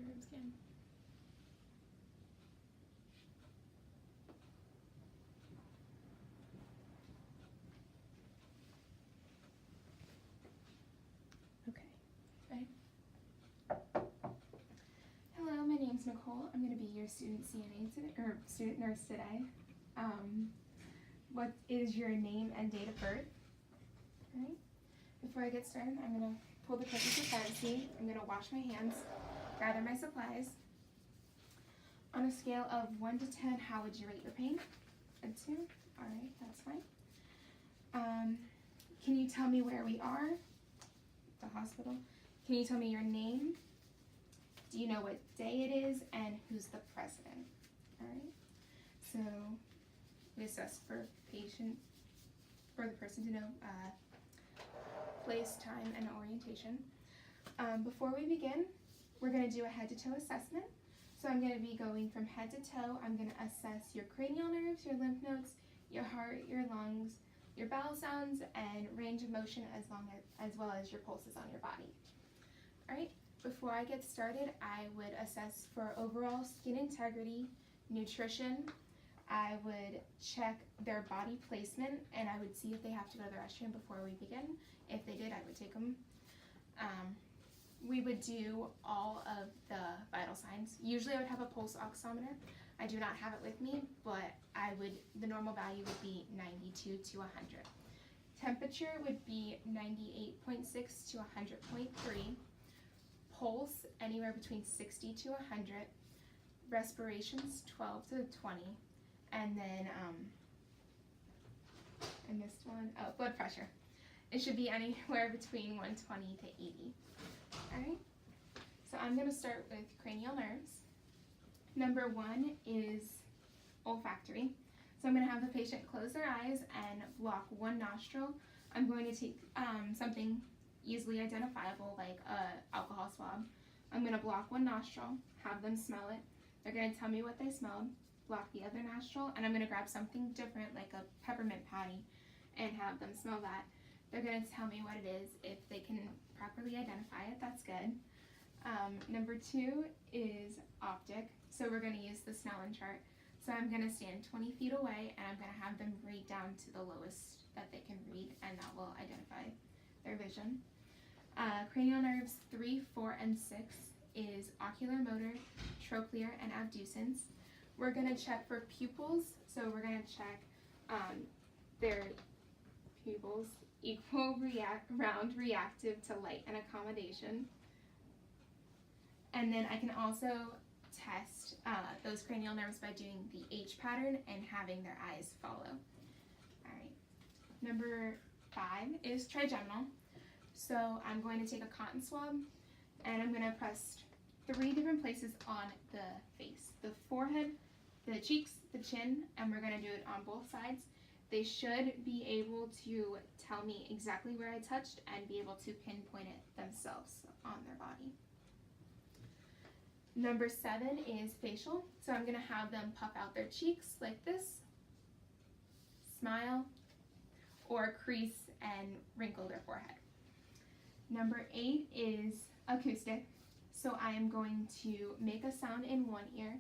nerve scan. Okay. Ready? Hello, my name's Nicole. I'm going to be your student CNA today, or student nurse today. What is your name and date of birth? All right. Before I get started, I'm going to pull the curtains for privacy. I'm going to wash my hands, gather my supplies. On a scale of 1 to 10, how would you rate your pain? A 2. All right, that's fine. Can you tell me where we are? The hospital. Can you tell me your name? Do you know what day it is and who's the president? All right. So we assess for the person to know place, time, and orientation. Before we begin, we're going to do a head-to-toe assessment. So I'm going to be going from head to toe. I'm going to assess your cranial nerves, your lymph nodes, your heart, your lungs, your bowel sounds, and range of motion as well as your pulses on your body. All right. Before I get started, I would assess for overall skin integrity, nutrition. I would check their body placement, and I would see if they have to go to the restroom before we begin. If they did, I would take them. We would do all of the vital signs. Usually I would have a pulse oximeter. I do not have it with me, but the normal value would be 92 to 100. Temperature would be 98.6 to 100.3. Pulse, anywhere between 60 to 100. Respirations, 12 to 20. And then, I missed one. Oh, blood pressure. It should be anywhere between 120 to 80. Alright, so I'm going to start with cranial nerves. Number 1 is olfactory. So I'm going to have the patient close their eyes and block one nostril. I'm going to take something easily identifiable like an alcohol swab. I'm going to block one nostril, have them smell it. They're going to tell me what they smelled, block the other nostril, and I'm going to grab something different like a peppermint patty and have them smell that. They're going to tell me what it is. If they can properly identify it, that's good. Number 2 is optic. So we're going to use the Snellen chart. So I'm going to stand 20 feet away and I'm going to have them read down to the lowest that they can read, and that will identify their vision. Cranial nerves 3, 4, and 6 is ocular motor, trochlear, and abducens. We're going to check for pupils. So we're going to check their pupils, equal, round, reactive to light and accommodation. And then I can also test those cranial nerves by doing the H pattern and having their eyes follow. All right. Number 5 is trigeminal. So I'm going to take a cotton swab and I'm going to press 3 different places on the face: the forehead, the cheeks, the chin, and we're going to do it on both sides. They should be able to tell me exactly where I touched and be able to pinpoint it themselves on their body. Number 7 is facial. So I'm going to have them puff out their cheeks like this, smile, or crease and wrinkle their forehead. Number 8 is acoustic. So I am going to make a sound in one ear,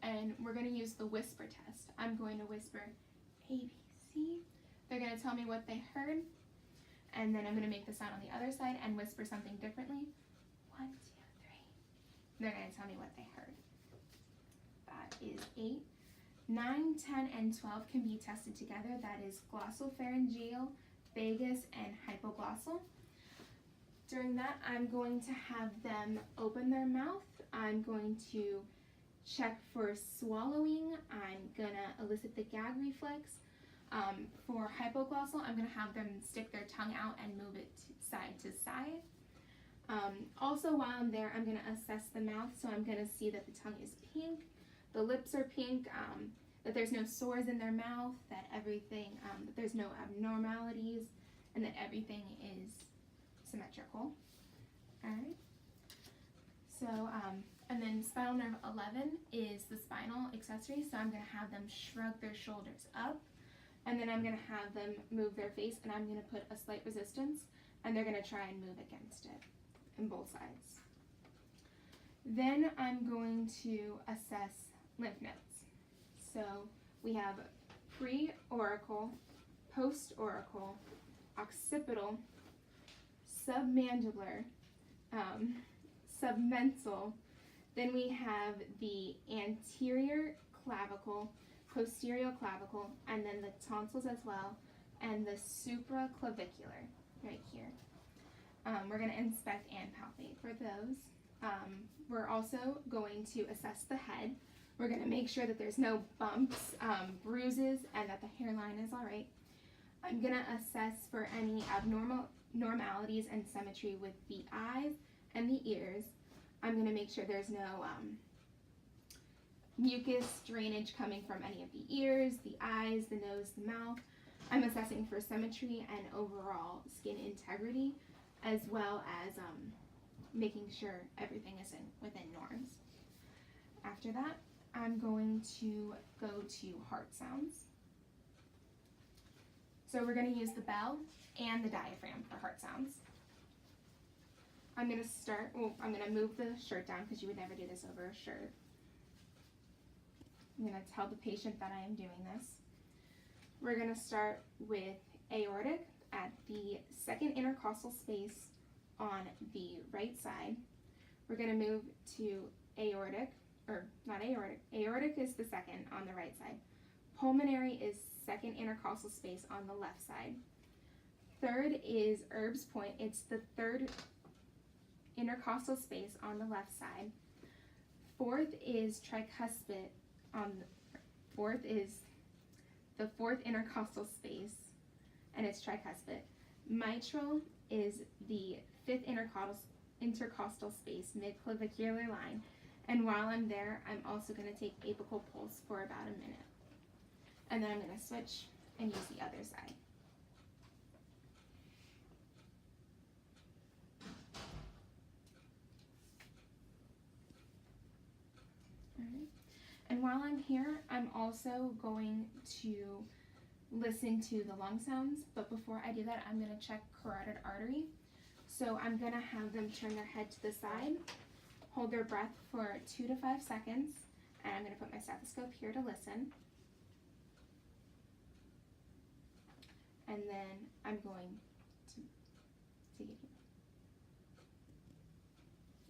and we're going to use the whisper test. I'm going to whisper ABC. They're going to tell me what they heard, and then I'm going to make the sound on the other side and whisper something differently. 1, 2, 3. They're going to tell me what they heard. That is 8. 9, 10, and 12 can be tested together. That is glossopharyngeal, vagus, and hypoglossal. During that, I'm going to have them open their mouth. I'm going to check for swallowing. I'm going to elicit the gag reflex. For hypoglossal, I'm going to have them stick their tongue out and move it side to side. Also, while I'm there, I'm going to assess the mouth. So I'm going to see that the tongue is pink, the lips are pink, that there's no sores in their mouth, that everything, that there's no abnormalities, and that everything is symmetrical. All right. So, and then spinal nerve 11 is the spinal accessory. So I'm going to have them shrug their shoulders up, and then I'm going to have them move their face, and I'm going to put a slight resistance, and they're going to try and move against it on both sides. Then I'm going to assess lymph nodes. So we have pre-auricle, post-auricle, occipital, submandibular, submental. Then we have the anterior clavicle, posterior clavicle, and then the tonsils as well, and the supraclavicular right here. We're going to inspect and palpate for those. We're also going to assess the head. We're going to make sure that there's no bumps, bruises, and that the hairline is all right. I'm going to assess for any abnormalities and symmetry with the eyes and the ears. I'm going to make sure there's no mucus drainage coming from any of the ears, the eyes, the nose, the mouth. I'm assessing for symmetry and overall skin integrity, as well as making sure everything is within norms. After that, I'm going to go to heart sounds. So we're going to use the bell and the diaphragm for heart sounds. I'm going to move the shirt down because you would never do this over a shirt. I'm going to tell the patient that I am doing this. We're going to start with aortic at the second intercostal space on the right side. We're going to move to aortic, or not aortic. Aortic is the second on the right side. Pulmonary is second intercostal space on the left side. Third is Erb's point. It's the third intercostal space on the left side. Fourth is tricuspid fourth is the fourth intercostal space, and it's tricuspid. Mitral is the fifth intercostal space, mid-clavicular line. And while I'm there, I'm also going to take apical pulse for about a minute. And then I'm going to switch and use the other side. Alright. And while I'm here, I'm also going to listen to the lung sounds, but before I do that, I'm going to check carotid artery. So I'm going to have them turn their head to the side, hold their breath for 2 to 5 seconds, and I'm going to put my stethoscope here to listen. And then I'm going to get here.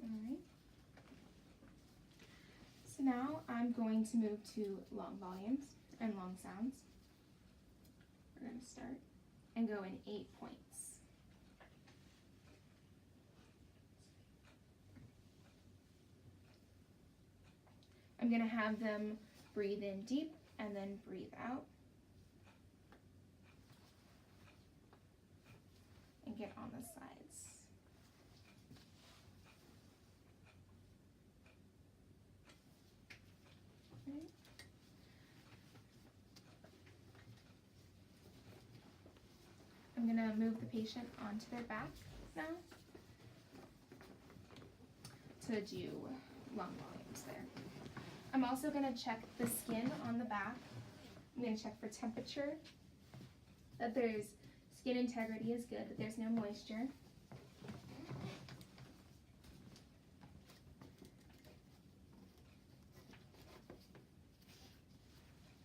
Alright. So now I'm going to move to lung volumes and lung sounds. We're going to start and go in 8 points. I'm going to have them breathe in deep and then breathe out. And get on the sides. Okay. I'm going to move the patient onto their back now to do lung volumes there. I'm also going to check the skin on the back. I'm going to check for temperature, that there's skin integrity is good, that there's no moisture.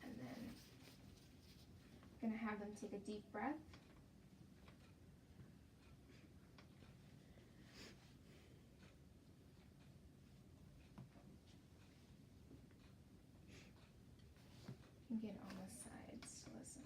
And then I'm going to have them take a deep breath. And get on the sides to listen.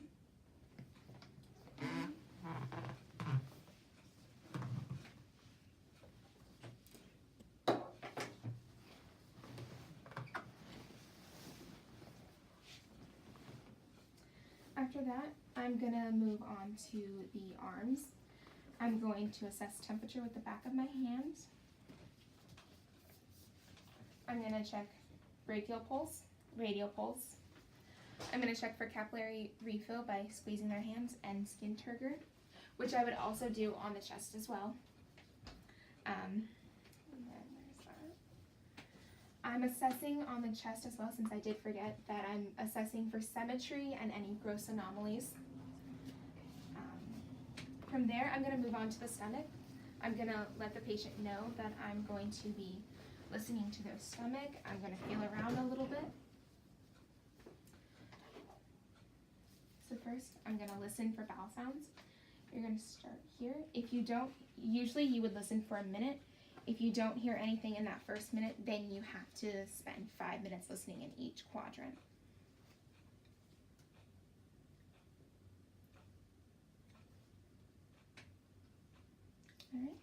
After that, I'm going to move on to the arms. I'm going to assess temperature with the back of my hand. I'm going to check brachial pulse, radial pulse. I'm going to check for capillary refill by squeezing their hands and skin turgor, which I would also do on the chest as well. And then there's that. I'm assessing on the chest as well, since I did forget that I'm assessing for symmetry and any gross anomalies. From there, I'm going to move on to the stomach. I'm going to let the patient know that I'm going to be listening to their stomach. I'm going to feel around a little bit. So first, I'm going to listen for bowel sounds. You're going to start here. If you don't, usually you would listen for a minute. If you don't hear anything in that first minute, then you have to spend 5 minutes listening in each quadrant. All right.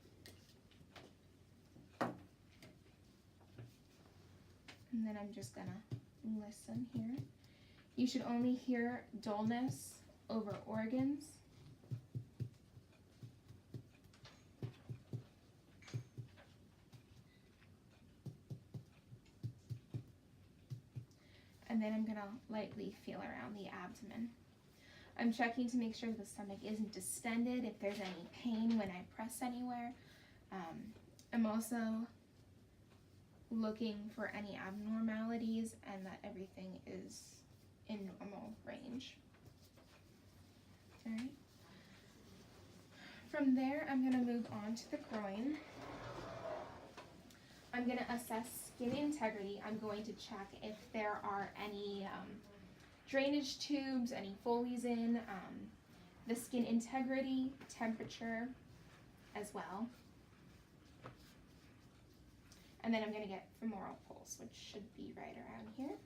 And then I'm just gonna listen here. You should only hear dullness over organs. And then I'm gonna lightly feel around the abdomen. I'm checking to make sure the stomach isn't distended, if there's any pain when I press anywhere. I'm also looking for any abnormalities and that everything is in normal range. All right. From there, I'm gonna move on to the groin. I'm gonna assess skin integrity. I'm going to check if there are any drainage tubes, any Foley's in, the skin integrity, temperature as well. And then I'm going to get femoral pulse, which should be right around here.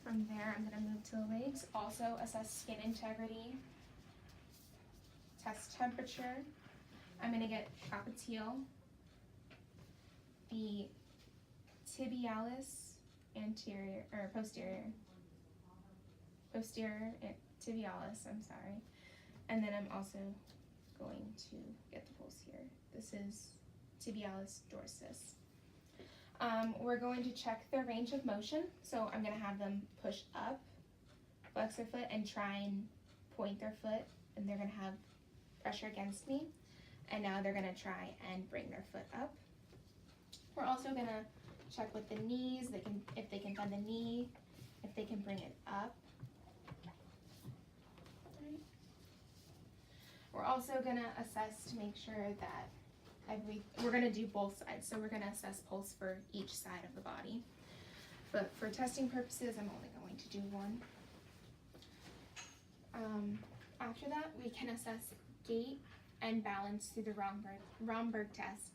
From there, I'm going to move to the legs. Also assess skin integrity, test temperature. I'm going to get trapezial, the tibialis anterior or posterior tibialis, I'm sorry. And then I'm also going to get the pulse here. This is tibialis dorsus. We're going to check their range of motion. So I'm going to have them push up, flex their foot, and try and point their foot, and they're going to have pressure against me. And now they're going to try and bring their foot up. We're also going to check with the knees, if they can bend the knee, if they can bring it up. Right. We're also going to assess to make sure that we're going to do both sides, so we're going to assess pulse for each side of the body. But for testing purposes, I'm only going to do one. After that, we can assess gait and balance through the Romberg test.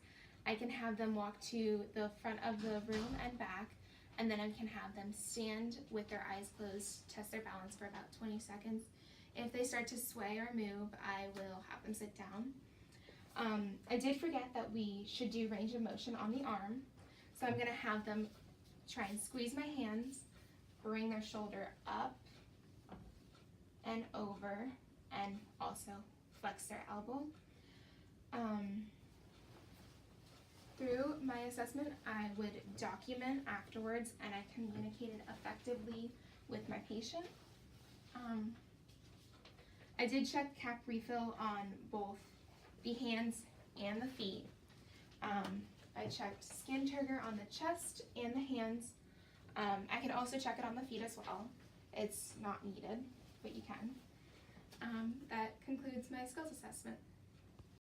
I can have them walk to the front of the room and back, and then I can have them stand with their eyes closed, test their balance for about 20 seconds. If they start to sway or move, I will have them sit down. I did forget that we should do range of motion on the arm, so I'm going to have them try and squeeze my hands, bring their shoulder up and over, and also flex their elbow. Through my assessment, I would document afterwards, and I communicated effectively with my patient. I did check cap refill on both the hands and the feet. I checked skin turgor on the chest and the hands. I can also check it on the feet as well. It's not needed, but you can. That concludes my skills assessment.